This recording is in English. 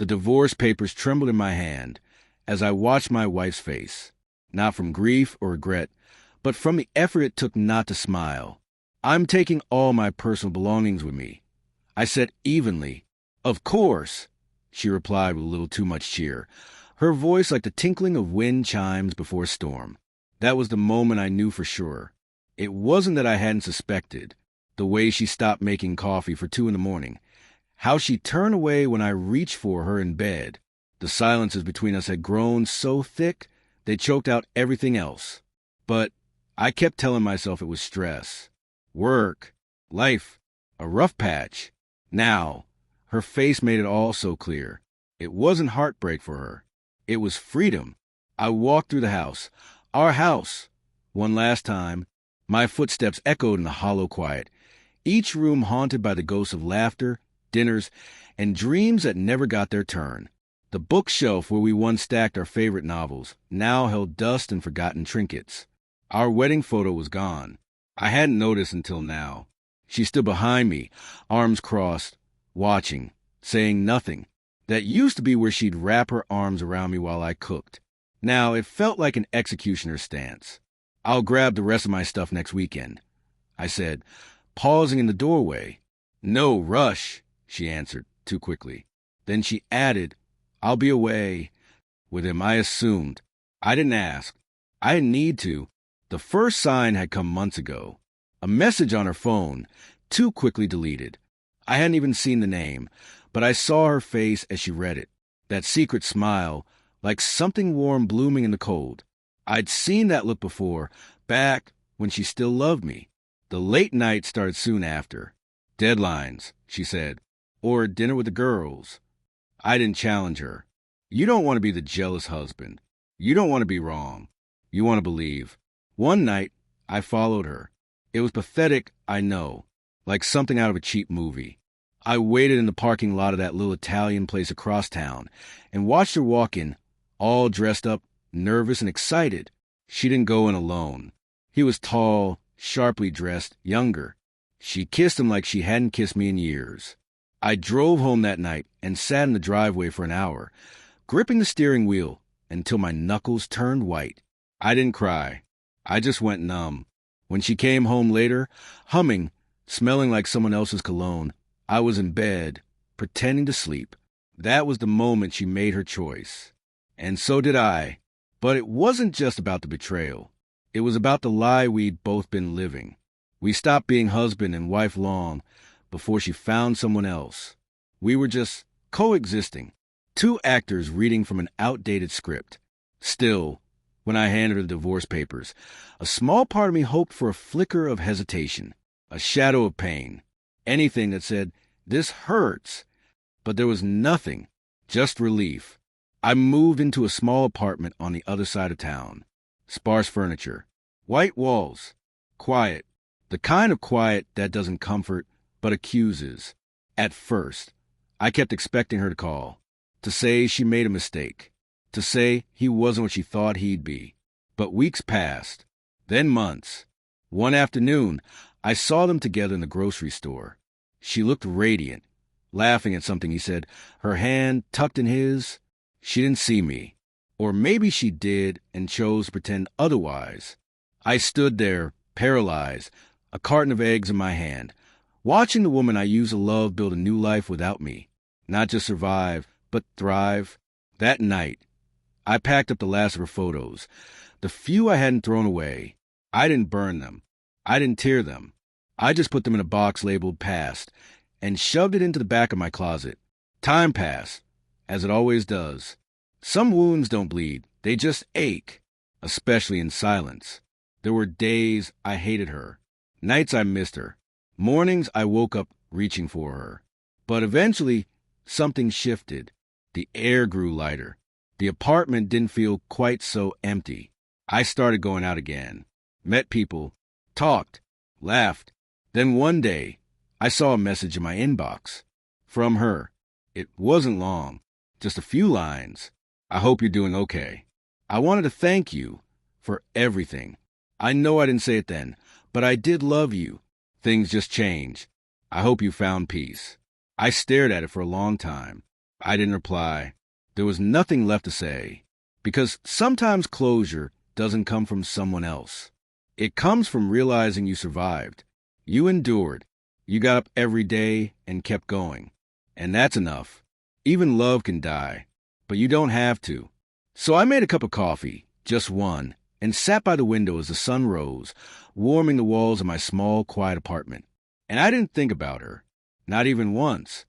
The divorce papers trembled in my hand as I watched my wife's face, not from grief or regret, but from the effort it took not to smile. "I'm taking all my personal belongings with me," I said evenly. "Of course," she replied with a little too much cheer, her voice like the tinkling of wind chimes before a storm. That was the moment I knew for sure. It wasn't that I hadn't suspected. The way she stopped making coffee for 2 a.m, how she turned away when I reached for her in bed. The silences between us had grown so thick they choked out everything else. But I kept telling myself it was stress, work, life, a rough patch. Now, her face made it all so clear. It wasn't heartbreak for her. It was freedom. I walked through the house, our house, one last time. My footsteps echoed in the hollow quiet, each room haunted by the ghosts of laughter, dinners, and dreams that never got their turn. The bookshelf where we once stacked our favorite novels now held dust and forgotten trinkets. Our wedding photo was gone. I hadn't noticed until now. She stood behind me, arms crossed, watching, saying nothing. That used to be where she'd wrap her arms around me while I cooked. Now it felt like an executioner's stance. "I'll grab the rest of my stuff next weekend," I said, pausing in the doorway. "No rush," she answered, too quickly. Then she added, "I'll be away with him, I assumed." I didn't ask. I didn't need to. The first sign had come months ago. A message on her phone, too quickly deleted. I hadn't even seen the name, but I saw her face as she read it. That secret smile, like something warm blooming in the cold. I'd seen that look before, back when she still loved me. The late night started soon after. "Deadlines," she said, or dinner with the girls. I didn't challenge her. You don't want to be the jealous husband. You don't want to be wrong. You want to believe. One night, I followed her. It was pathetic, I know, like something out of a cheap movie. I waited in the parking lot of that little Italian place across town and watched her walk in, all dressed up, nervous and excited. She didn't go in alone. He was tall, sharply dressed, younger. She kissed him like she hadn't kissed me in years. I drove home that night and sat in the driveway for an hour, gripping the steering wheel until my knuckles turned white. I didn't cry. I just went numb. When she came home later, humming, smelling like someone else's cologne, I was in bed, pretending to sleep. That was the moment she made her choice. And so did I. But it wasn't just about the betrayal. It was about the lie we'd both been living. We stopped being husband and wife long before she found someone else. We were just coexisting, two actors reading from an outdated script. Still, when I handed her the divorce papers, a small part of me hoped for a flicker of hesitation, a shadow of pain, anything that said, "This hurts." But there was nothing, just relief. I moved into a small apartment on the other side of town. Sparse furniture, white walls, quiet, the kind of quiet that doesn't comfort but accuses. At first, I kept expecting her to call, to say she made a mistake, to say he wasn't what she thought he'd be. But weeks passed, then months. One afternoon, I saw them together in the grocery store. She looked radiant, laughing at something he said, her hand tucked in his. She didn't see me. Or maybe she did and chose to pretend otherwise. I stood there, paralyzed, a carton of eggs in my hand, watching the woman I used to love build a new life without me. Not just survive, but thrive. That night, I packed up the last of her photos, the few I hadn't thrown away. I didn't burn them. I didn't tear them. I just put them in a box labeled past and shoved it into the back of my closet. Time passed, as it always does. Some wounds don't bleed, they just ache, especially in silence. There were days I hated her, nights I missed her, mornings I woke up reaching for her. But eventually, something shifted. The air grew lighter. The apartment didn't feel quite so empty. I started going out again, met people, talked, laughed. Then one day, I saw a message in my inbox. From her. It wasn't long, just a few lines. "I hope you're doing okay. I wanted to thank you for everything. I know I didn't say it then, but I did love you. Things just changed. I hope you found peace." I stared at it for a long time. I didn't reply. There was nothing left to say. Because sometimes closure doesn't come from someone else. It comes from realizing you survived. You endured. You got up every day and kept going. And that's enough. Even love can die. But you don't have to. So I made a cup of coffee, just one, and sat by the window as the sun rose, warming the walls of my small, quiet apartment. And I didn't think about her. Not even once.